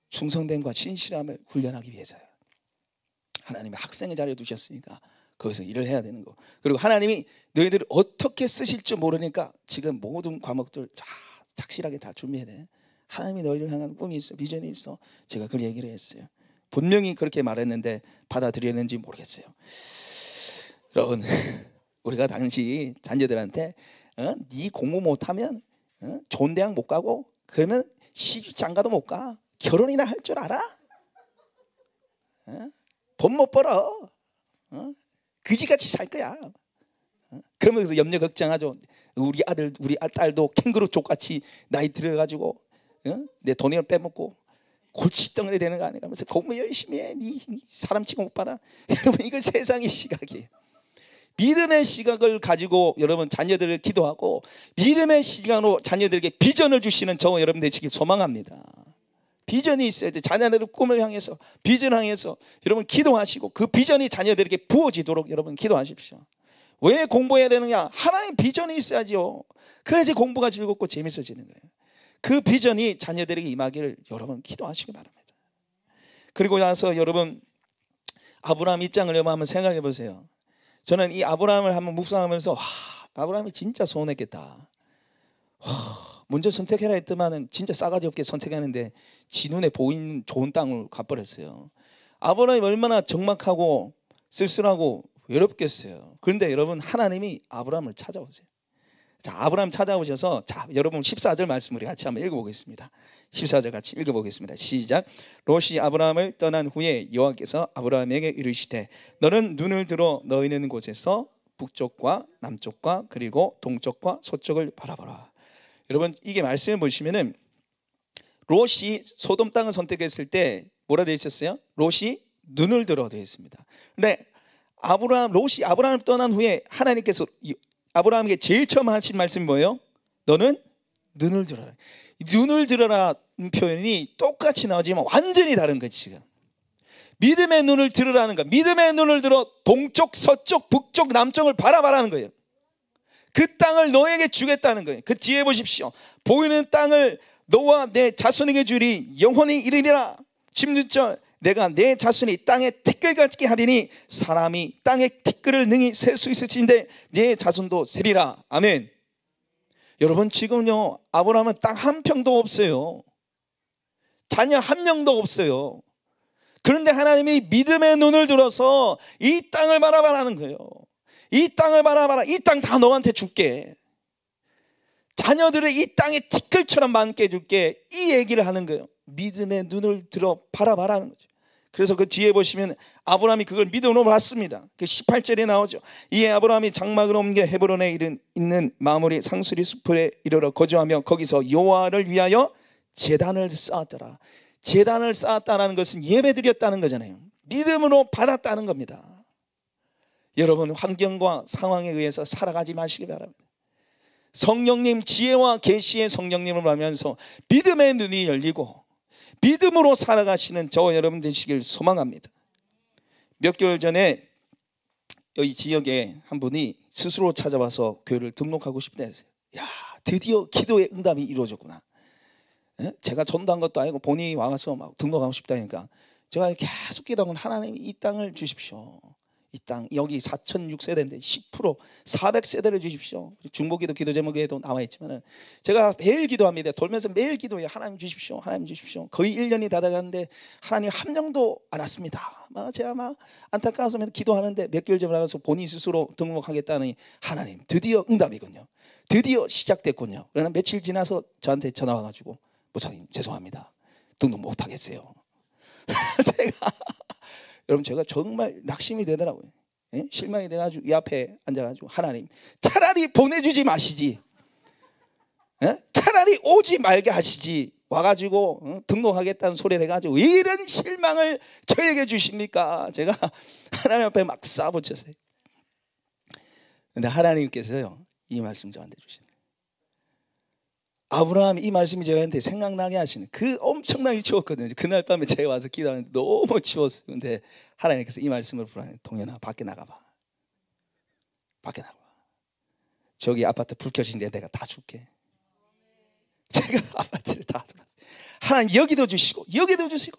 충성됨과 신실함을 훈련하기 위해서야. 하나님이 학생의 자리에 두셨으니까 거기서 일을 해야 되는 거. 그리고 하나님이 너희들을 어떻게 쓰실 줄 모르니까 지금 모든 과목들 착실하게 다 준비해야 돼. 하나님이 너희를 향한 꿈이 있어, 비전이 있어. 제가 그 얘기를 했어요. 분명히 그렇게 말했는데 받아들였는지 모르겠어요. 여러분, 우리가 당시 자녀들한테 네 공부 못하면 좋은 대학 못 가고 그러면 시집 장가도 못 가. 결혼이나 할 줄 알아? 돈 못 벌어. 그지같이 살 거야. 그러면서 염려 걱정하죠. 우리 아들, 우리 딸도 캥거루 족같이 나이 들어가지고 내 돈을 빼먹고 골칫덩어리 되는 거 아니야? 하면서 공부 열심히 해. 네 사람 취급 못 받아. 여러분, 이거 세상의 시각이에요. 믿음의 시각을 가지고 여러분 자녀들을 기도하고 믿음의 시각으로 자녀들에게 비전을 주시는 저 여러분 되시길 소망합니다. 비전이 있어야지. 자녀들의 꿈을 향해서, 비전을 향해서 여러분 기도하시고 그 비전이 자녀들에게 부어지도록 여러분 기도하십시오. 왜 공부해야 되느냐? 하나의 비전이 있어야죠. 그래야지 공부가 즐겁고 재밌어지는 거예요. 그 비전이 자녀들에게 임하기를 여러분 기도하시기 바랍니다. 그리고 나서 여러분 아브라함 입장을 여러분 한번 생각해 보세요. 저는 이 아브라함을 한번 묵상하면서 아브라함이 진짜 서운했겠다. 먼저 선택해라 했더만은 진짜 싸가지 없게 선택했는데 지 눈에 보이는 좋은 땅을 가버렸어요. 아브라함이 얼마나 적막하고 쓸쓸하고 외롭겠어요. 그런데 여러분 하나님이 아브라함을 찾아오세요. 자, 아브라함 찾아오셔서 자, 여러분 14절 말씀 우리 같이 한번 읽어보겠습니다. 14절 같이 읽어보겠습니다. 시작. 롯이 아브라함을 떠난 후에 여호와께서 아브라함에게 이르시되 너는 눈을 들어 너희 있는 곳에서 북쪽과 남쪽과 그리고 동쪽과 서쪽을 바라보라. 여러분 이게 말씀을 보시면은 롯이 소돔 땅을 선택했을 때 뭐라 되어 있었어요? 롯이 눈을 들어 되어 있습니다. 근데 롯이 아브라함을 떠난 후에 하나님께서 아브라함에게 제일 처음 하신 말씀이 뭐예요? 너는 눈을 들어라. 눈을 들어라 표현이 똑같이 나오지만 완전히 다른 거지. 지금 믿음의 눈을 들으라는 거. 믿음의 눈을 들어 동쪽, 서쪽, 북쪽, 남쪽을 바라봐라는 거예요. 그 땅을 너에게 주겠다는 거예요. 그 뒤에 보십시오. 보이는 땅을 너와 내 자손에게 주리 영원히 이르리라. 16절 내가 내 자손이 땅에 티끌 같게 하리니 사람이 땅에 티끌을 능히 셀 수 있을진데 내 자손도 세리라. 아멘. 여러분 지금요 아브라함은 땅 한 평도 없어요. 자녀 한 명도 없어요. 그런데 하나님이 믿음의 눈을 들어서 이 땅을 바라봐라는 거예요. 이 땅을 바라봐라. 이 땅 다 너한테 줄게. 자녀들을 이 땅에 티끌처럼 많게 줄게. 이 얘기를 하는 거예요. 믿음의 눈을 들어 바라봐라는 거죠. 그래서 그 뒤에 보시면 아브라함이 그걸 믿음으로 봤습니다. 그 18절에 나오죠. 이에 아브라함이 장막을 옮겨 헤브론에 있는 마므리 상수리 숲에 이르러 거주하며 거기서 여호와를 위하여 제단을 쌓았더라. 제단을 쌓았다는 것은 예배드렸다는 거잖아요. 믿음으로 받았다는 겁니다. 여러분 환경과 상황에 의해서 살아가지 마시기 바랍니다. 성령님 지혜와 계시의 성령님을 받으면서 믿음의 눈이 열리고 믿음으로 살아가시는 저와 여러분 되시길 소망합니다. 몇 개월 전에 여기 지역에 한 분이 스스로 찾아와서 교회를 등록하고 싶다 했어요. 야, 드디어 기도의 응답이 이루어졌구나. 제가 전도한 것도 아니고 본인이 와서 막 등록하고 싶다니까 제가 계속 기도하고 하나님 이 땅을 주십시오. 이 땅 여기 4,006세대인데 10% 400세대를 주십시오. 중보기도 기도 제목에도 나와 있지만은 제가 매일 기도합니다. 돌면서 매일 기도해요. 하나님 주십시오. 하나님 주십시오. 거의 1년이 다 돼가는데 하나님 한 명도 안 왔습니다. 제가 막 안타까워서 기도하는데 몇 개월 전에 나가서 본인 스스로 등록하겠다니 하나님 드디어 응답이군요. 드디어 시작됐군요. 그러나 며칠 지나서 저한테 전화 와가지고 목사님 죄송합니다. 등록 못 하겠어요. 여러분 제가 정말 낙심이 되더라고요. 실망이 돼가지고 이 앞에 앉아가지고 하나님 차라리 보내주지 마시지, 차라리 오지 말게 하시지 와가지고 등록하겠다는 소리를 해가지고 왜 이런 실망을 저에게 주십니까? 제가 하나님 앞에 막 쏴붙였어요. 근데 하나님께서요 이 말씀 저한테 주시는 거예요. 아브라함이 이 말씀이 저한테 생각나게 하시는, 그 엄청나게 추웠거든요. 그날 밤에 제가 와서 기도하는데 너무 추웠어요. 근데 하나님께서 이 말씀을 부르는, 동현아 밖에 나가봐. 밖에 나가봐. 저기 아파트 불 켜진데 내가 다 줄게. 제가 아파트를 다 들었어요. 하나님 여기도 주시고 여기도 주시고.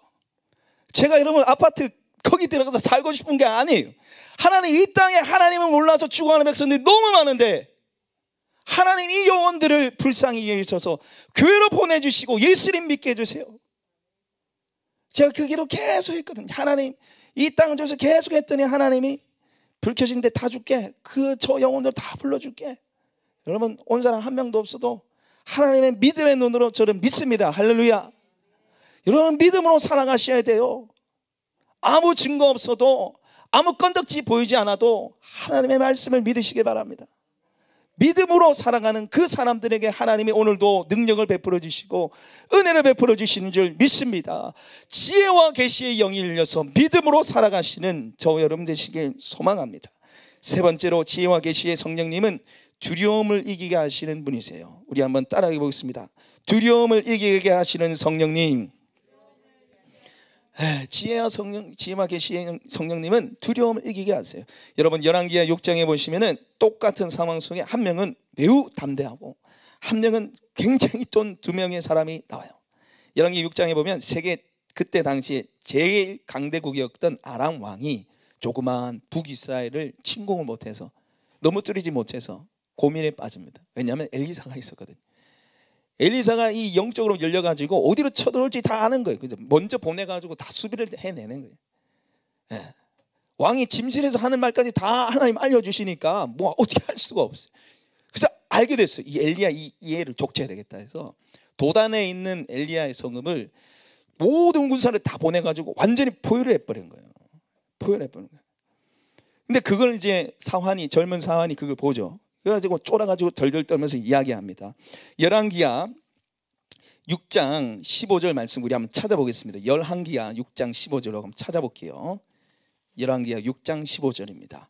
제가 여러분 아파트 거기 들어가서 살고 싶은 게 아니에요. 하나님 이 땅에 하나님을 몰라서 죽어가는 백성들이 너무 많은데 하나님 이 영혼들을 불쌍히 여기셔서 교회로 보내주시고 예수님 믿게 해주세요. 제가 그 기도 계속 했거든요. 하나님 이 땅을 줘서 계속 했더니 하나님이 불 켜진데 다 줄게. 저 영혼들 다 불러줄게. 여러분 온 사람 한 명도 없어도 하나님의 믿음의 눈으로 저를 믿습니다. 할렐루야. 여러분 믿음으로 살아가셔야 돼요. 아무 증거 없어도 아무 건덕지 보이지 않아도 하나님의 말씀을 믿으시기 바랍니다. 믿음으로 살아가는 그 사람들에게 하나님이 오늘도 능력을 베풀어 주시고 은혜를 베풀어 주시는 줄 믿습니다. 지혜와 계시의 영이 일려서 믿음으로 살아가시는 저 여러분 되시길 소망합니다. 세 번째로 지혜와 계시의 성령님은 두려움을 이기게 하시는 분이세요. 우리 한번 따라해 보겠습니다. 두려움을 이기게 하시는 성령님. 지혜와 계시의 성령님은 두려움을 이기게 하세요. 여러분 열왕기하 6장에 보시면은 똑같은 상황 속에 한 명은 매우 담대하고 한 명은 굉장히 돈 두 명의 사람이 나와요. 열왕기 6장에 보면 세계 그때 당시에 제일 강대국이었던 아람 왕이 조그마한 북이스라엘을 침공을 못해서 넘어뜨리지 못해서 고민에 빠집니다. 왜냐하면 엘리사가 있었거든요. 엘리사가 이 영적으로 열려가지고 어디로 쳐들어올지 다 아는 거예요. 먼저 보내가지고 다 수비를 해내는 거예요. 예. 왕이 짐실에서 하는 말까지 다 하나님 알려주시니까 뭐 어떻게 할 수가 없어요. 그래서 알게 됐어요. 이 엘리야 이 애를 족쳐야 되겠다 해서 도단에 있는 엘리야의 성읍을 모든 군사를 다 보내가지고 완전히 포위를 해버린 거예요. 포위를 해버린 거예요. 근데 그걸 이제 젊은 사환이 그걸 보죠. 그래가지고 쫄아가지고 덜덜 떨면서 이야기합니다. 열왕기하 6장 15절 말씀 우리 한번 찾아보겠습니다. 열왕기하 6장 15절로 한번 찾아볼게요. 열왕기하 6장 15절입니다.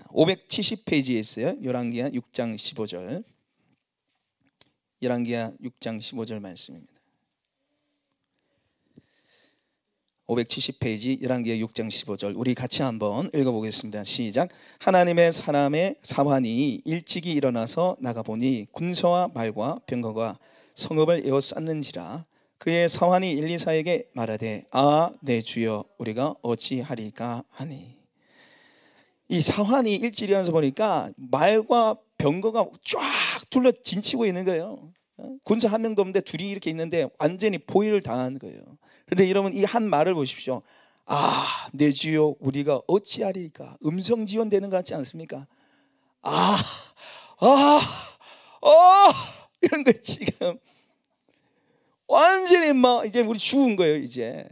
570페이지에 있어요. 열왕기하 6장 15절. 열왕기하 6장 15절 말씀입니다. 570페이지 열왕기하 6장 15절 우리 같이 한번 읽어보겠습니다. 시작. 하나님의 사람의 사환이 일찍이 일어나서 나가보니 군사와 말과 병거가 성읍을 에워쌌는지라. 그의 사환이 엘리사에게 말하되 내 주여 우리가 어찌하리까 하니. 이 사환이 일찍 일어나서 보니까 말과 병거가 쫙 둘러 진치고 있는 거예요. 군사 한 명도 없는데 둘이 이렇게 있는데 완전히 포위를 당한 거예요. 그런데 여러분 이 한 말을 보십시오. 내 주여 우리가 어찌하리까. 음성 지원되는 것 같지 않습니까? 이런 거 지금 완전히 막 이제 우리 죽은 거예요. 이제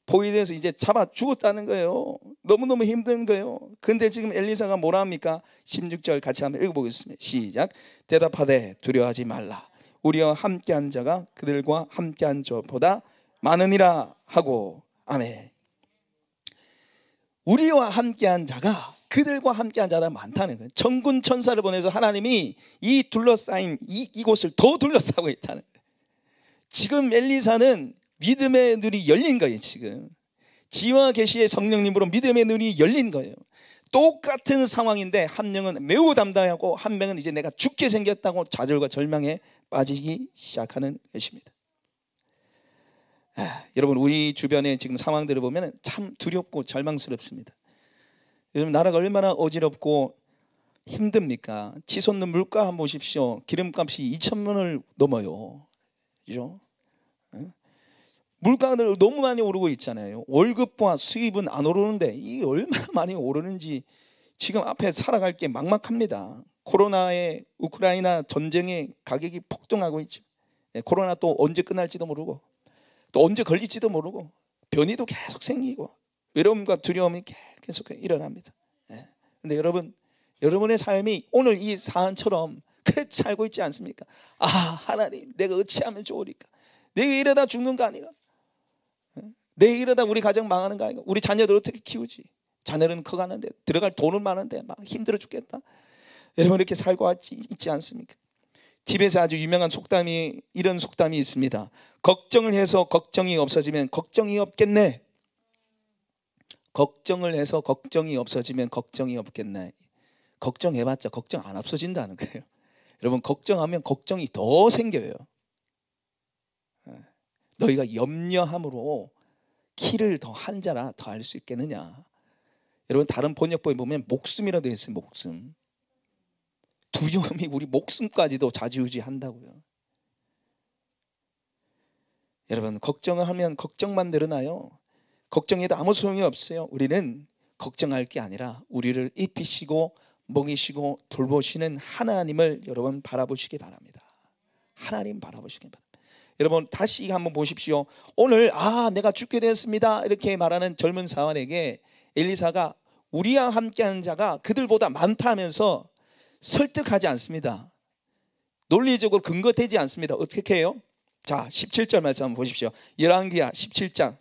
포위돼서 이제 잡아 죽었다는 거예요. 너무너무 힘든 거예요. 근데 지금 엘리사가 뭐라 합니까? 16절 같이 한번 읽어보겠습니다. 시작. 대답하되 두려워하지 말라. 우리와 함께한 자가 그들과 함께한 자보다 많으니라 하고. 아멘. 우리와 함께한 자가 그들과 함께한 자가 많다는 거예요. 천군 천사를 보내서 하나님이 이 둘러싸인 이곳을 더 둘러싸고 있다는 거예요. 지금 엘리사는 믿음의 눈이 열린 거예요. 지금 지혜와 계시의 성령님으로 믿음의 눈이 열린 거예요. 똑같은 상황인데 한 명은 매우 담대하고 한 명은 이제 내가 죽게 생겼다고 좌절과 절망에 빠지기 시작하는 것입니다. 여러분 우리 주변의 지금 상황들을 보면 참 두렵고 절망스럽습니다. 요즘 나라가 얼마나 어지럽고 힘듭니까? 치솟는 물가 한번 보십시오. 기름값이 2,000만 원을 넘어요. 그죠? 물가가 너무 많이 오르고 있잖아요. 월급과 수입은 안 오르는데 이게 얼마나 많이 오르는지 지금 앞에 살아갈 게 막막합니다. 코로나의 우크라이나 전쟁의 가격이 폭등하고 있죠. 코로나 또 언제 끝날지도 모르고 또 언제 걸릴지도 모르고 변이도 계속 생기고 외로움과 두려움이 계속 일어납니다. 그런데 여러분의 삶이 오늘 이 사안처럼 그렇게 살고 있지 않습니까? 하나님 내가 어찌하면 좋으리까? 내가 이러다 죽는 거 아니가? 내가 이러다 우리 가정 망하는 거 아니가? 우리 자녀들 어떻게 키우지? 자녀는 커가는데 들어갈 돈은 많은데 막 힘들어 죽겠다. 여러분 이렇게 살고 있지 않습니까? TV에서 아주 유명한 속담이, 이런 속담이 있습니다. 걱정을 해서 걱정이 없어지면 걱정이 없겠네. 걱정을 해서 걱정이 없어지면 걱정이 없겠네. 걱정해봤자 걱정 안 없어진다는 거예요. 여러분, 걱정하면 걱정이 더 생겨요. 너희가 염려함으로 키를 더 한자라 더 알 수 있겠느냐. 여러분, 다른 번역본에 보면 목숨이라고 되어 있어요. 목숨. 두려움이 우리 목숨까지도 좌지우지 한다고요. 여러분, 걱정을 하면 걱정만 늘어나요. 걱정해도 아무 소용이 없어요. 우리는 걱정할 게 아니라 우리를 입히시고 먹이시고 돌보시는 하나님을 여러분 바라보시기 바랍니다. 하나님 바라보시기 바랍니다. 여러분, 다시 한번 보십시오. 오늘 내가 죽게 되었습니다 이렇게 말하는 젊은 사원에게 엘리사가 우리와 함께하는 자가 그들보다 많다 하면서 설득하지 않습니다. 논리적으로 근거되지 않습니다. 어떻게 해요? 자, 17절 말씀 한번 보십시오. 열왕기하 17장,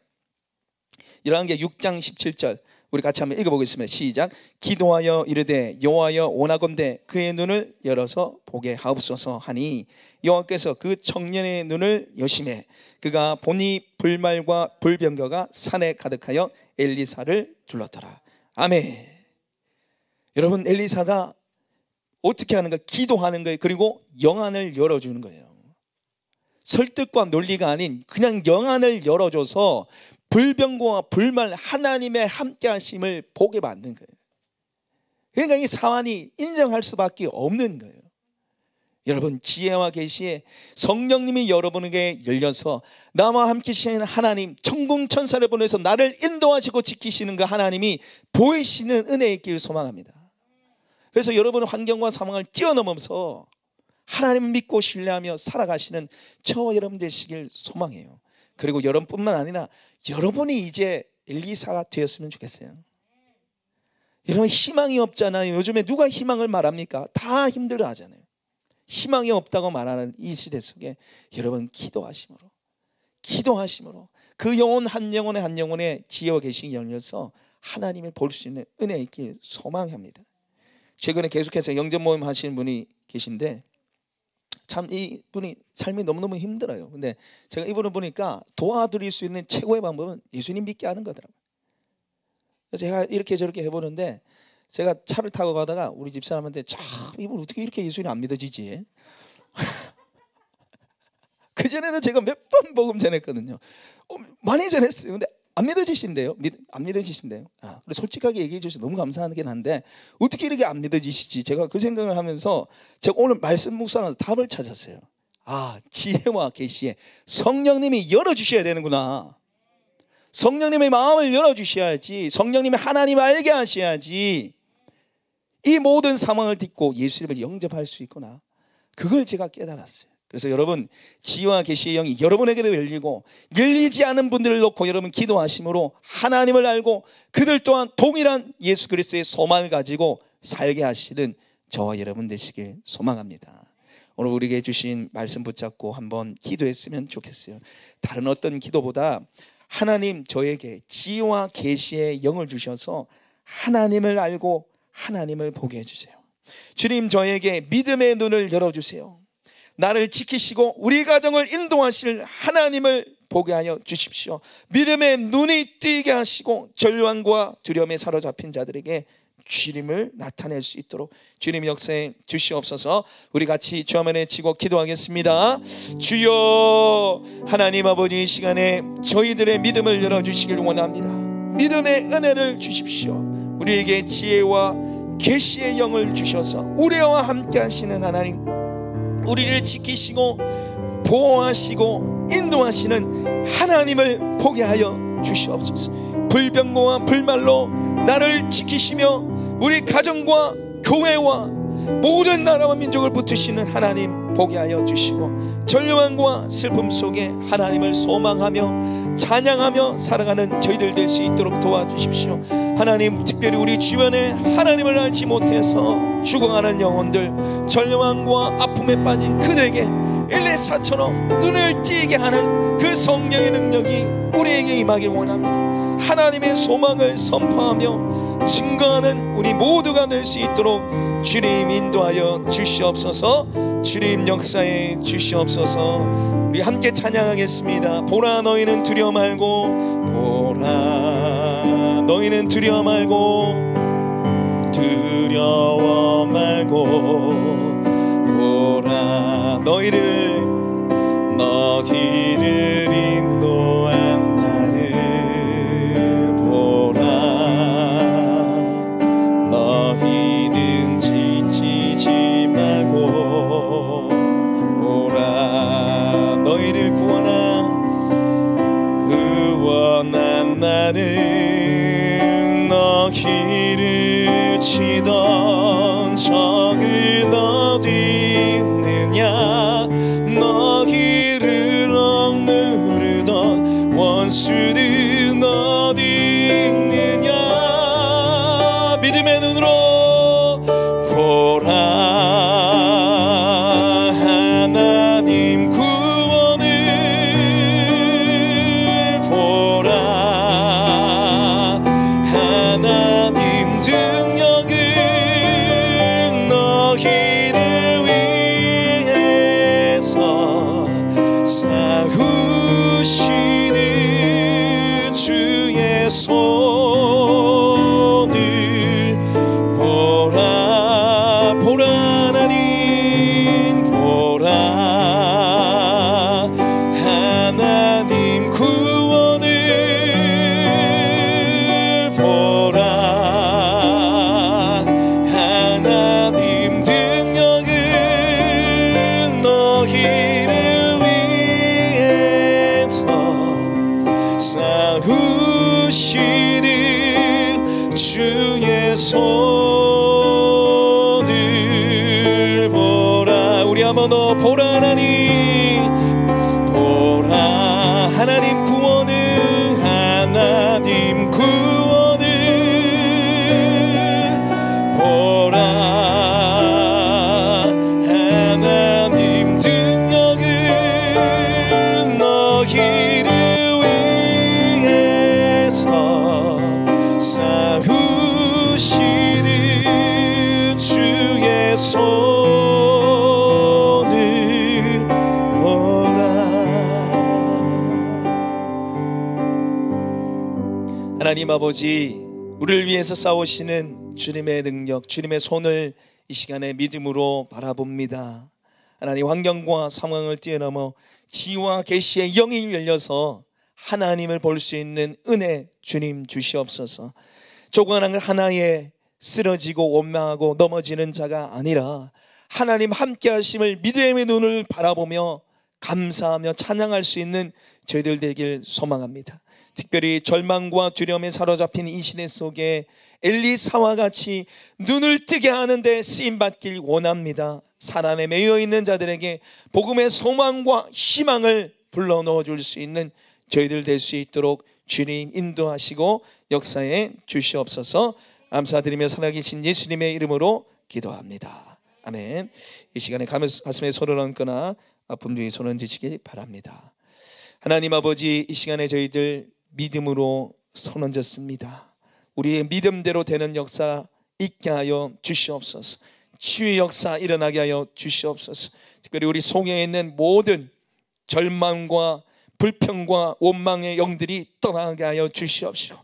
열왕기하 6장 17절 우리 같이 한번 읽어보겠습니다. 시작. 기도하여 이르되 여호와여 원하건대 그의 눈을 열어서 보게 하옵소서 하니 여호와께서 그 청년의 눈을 여심해 그가 보니 불말과 불병거가 산에 가득하여 엘리사를 둘렀더라. 아멘. 여러분, 엘리사가 어떻게 하는 거예요? 기도하는 거예요. 그리고 영안을 열어주는 거예요. 설득과 논리가 아닌 그냥 영안을 열어줘서 불병거와 불말 하나님의 함께하심을 보게 만든 거예요. 그러니까 이 사환이 인정할 수밖에 없는 거예요. 여러분, 지혜와 계시에 성령님이 여러분에게 열려서 나와 함께 계시는 하나님, 천군 천사를 보내서 나를 인도하시고 지키시는 그 하나님이 보이시는 은혜의 길 소망합니다. 그래서 여러분의 환경과 상황을 뛰어넘어서 하나님을 믿고 신뢰하며 살아가시는 저와 여러분 되시길 소망해요. 그리고 여러분뿐만 아니라 여러분이 이제 엘리사가 되었으면 좋겠어요. 여러분, 희망이 없잖아요. 요즘에 누가 희망을 말합니까? 다 힘들어 하잖아요. 희망이 없다고 말하는 이 시대 속에 여러분 기도하심으로 그 영혼 한 영혼의 한 영혼의 지혜와 계시가 열려서 하나님을 볼 수 있는 은혜의 길 소망합니다. 최근에 계속해서 영접 모임 하시는 분이 계신데 참 이분이 삶이 너무너무 힘들어요. 근데 제가 이분을 보니까 도와드릴 수 있는 최고의 방법은 예수님 믿게 하는 거더라고요. 그래서 제가 이렇게 저렇게 해보는데 제가 차를 타고 가다가 우리 집사람한테 참 이분 어떻게 이렇게 예수님 안 믿어지지? 그전에는 제가 몇 번 복음 전했거든요. 많이 전했어요. 근데 안 믿어지신대요. 안 믿어지신대요. 그래 솔직하게 얘기해 주셔서 너무 감사하긴 한데 어떻게 이렇게 안 믿어지시지? 제가 그 생각을 하면서 제가 오늘 말씀 묵상하면서 답을 찾았어요. 지혜와 계시에 성령님이 열어주셔야 되는구나. 성령님의 마음을 열어주셔야지, 성령님의 하나님을 알게 하셔야지 이 모든 상황을 딛고 예수님을 영접할 수 있구나. 그걸 제가 깨달았어요. 그래서 여러분, 지혜와 계시의 영이 여러분에게도 열리고 열리지 않은 분들을 놓고 여러분 기도하심으로 하나님을 알고 그들 또한 동일한 예수 그리스도의 소망을 가지고 살게 하시는 저와 여러분 되시길 소망합니다. 오늘 우리에게 주신 말씀 붙잡고 한번 기도했으면 좋겠어요. 다른 어떤 기도보다 하나님 저에게 지혜와 계시의 영을 주셔서 하나님을 알고 하나님을 보게 해주세요. 주님, 저에게 믿음의 눈을 열어주세요. 나를 지키시고 우리 가정을 인도하실 하나님을 보게 하여 주십시오. 믿음의 눈이 뜨게 하시고 절망과 두려움에 사로잡힌 자들에게 주님을 나타낼 수 있도록 주님 역사에 주시옵소서. 우리 같이 주 한번 외치고 기도하겠습니다. 주여, 하나님 아버지, 이 시간에 저희들의 믿음을 열어주시길 원합니다. 믿음의 은혜를 주십시오. 우리에게 지혜와 계시의 영을 주셔서 우리와 함께 하시는 하나님, 우리를 지키시고 보호하시고 인도하시는 하나님을 보게 하여 주시옵소서. 불병거와 불말로 나를 지키시며 우리 가정과 교회와 모든 나라와 민족을 붙드시는 하나님 보게 하여 주시고 절망과 슬픔 속에 하나님을 소망하며 찬양하며 살아가는 저희들 될 수 있도록 도와주십시오. 하나님, 특별히 우리 주변에 하나님을 알지 못해서 죽어가는 영혼들, 절망과 아픔에 빠진 그들에게 엘리사처럼 눈을 띄게 하는 그 성령의 능력이 우리에게 임하길 원합니다. 하나님의 소망을 선포하며 증거하는 우리 모두가 될 수 있도록 주님 인도하여 주시옵소서. 주님 역사에 주시옵소서. 우리 함께 찬양하겠습니다. 보라 너희는 두려워 말고, 보라 너희는 두려워 말고, 두려워 말고, 보라 너희를 인도한 나를 보라. 너희는 지치지 말고, 보라 너희를 구원한 나를. 너희를 치던 적은 어디 있느냐, 너희를 억누르던 원수는 어디 있느냐. 믿음의 눈으로 보라 하나님 구원을, 보라 하나님 능력을. 너희를 위해서 싸우시는 주의 손을 보라. 보라 하나님, 보라 하나님 구원을, 보라 하나님 능력을. 너희를 위해서 싸우시는 주의 손을 보라. 우리 한번 더 보라 하나님, 보라 하나님 구원을, 하나님 구원을. 보라 하나님 능력을. 너희를 위해서 싸우시는 주의 손을 보라. 하나님 아버지, 우리를 위해서 싸우시는 주님의 능력, 주님의 손을 이 시간에 믿음으로 바라봅니다. 하나님, 환경과 상황을 뛰어넘어 지와 계시의 영이 열려서 하나님을 볼 수 있는 은혜 주님 주시옵소서. 조그마한 하나에 쓰러지고 원망하고 넘어지는 자가 아니라 하나님 함께 하심을 믿음의 눈을 바라보며 감사하며 찬양할 수 있는 저희들 되길 소망합니다. 특별히 절망과 두려움에 사로잡힌 이 시대 속에 엘리사와 같이 눈을 뜨게 하는데 쓰임받길 원합니다. 사랑에 매여 있는 자들에게 복음의 소망과 희망을 불러넣어 줄 수 있는 저희들 될 수 있도록 주님 인도하시고 역사에 주시옵소서. 감사드리며 살아계신 예수님의 이름으로 기도합니다. 아멘. 이 시간에 가슴에 손을 얹거나 아픔 뒤에 손을 얹으시기 바랍니다. 하나님 아버지, 이 시간에 저희들 믿음으로 손 얹었습니다. 우리의 믿음대로 되는 역사 있게 하여 주시옵소서. 치유의 역사 일어나게 하여 주시옵소서. 특별히 우리 속에 있는 모든 절망과 불평과 원망의 영들이 떠나게 하여 주시옵시고,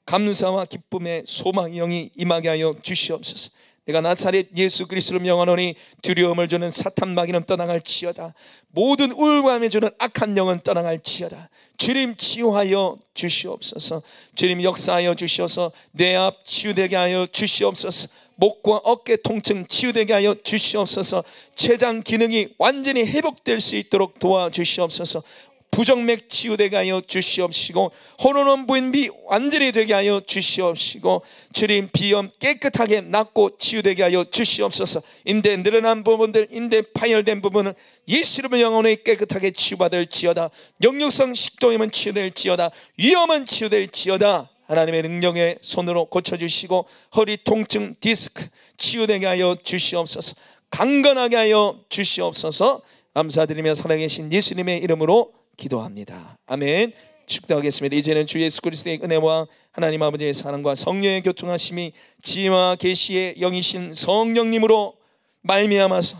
감사와 기쁨의 소망의 영이 임하게 하여 주시옵소서. 내가 나사렛 예수 그리스도로 명하노니 두려움을 주는 사탄 마귀는 떠나갈지어다. 모든 우울감을 주는 악한 영은 떠나갈지어다. 주님 치유하여 주시옵소서. 주님 역사하여 주시어서 뇌압 치유되게 하여 주시옵소서. 목과 어깨 통증 치유되게 하여 주시옵소서. 췌장 기능이 완전히 회복될 수 있도록 도와주시옵소서. 부정맥 치유되게 하여 주시옵시고, 호르몬 분비 완전히 되게 하여 주시옵시고, 주님 비염 깨끗하게 낫고 치유되게 하여 주시옵소서. 인대 늘어난 부분들, 인대 파열된 부분은 예수님의 영혼이 깨끗하게 치유받을지어다. 역류성 식도염은 치유될지어다. 위염은 치유될지어다. 하나님의 능력의 손으로 고쳐주시고, 허리 통증 디스크 치유되게 하여 주시옵소서. 강건하게 하여 주시옵소서. 감사드리며 살아계신 예수님의 이름으로 기도합니다. 아멘. 축도하겠습니다. 이제는 주 예수 그리스도의 은혜와 하나님 아버지의 사랑과 성령의 교통하심이 지혜와 계시의 영이신 성령님으로 말미암아서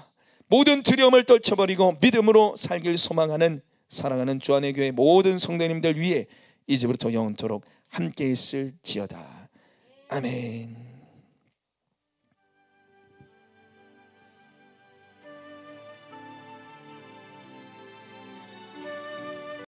모든 두려움을 떨쳐버리고 믿음으로 살길 소망하는 사랑하는 주안의 교회 모든 성도님들 위해 이제부터 영원토록 함께 있을지어다. 아멘.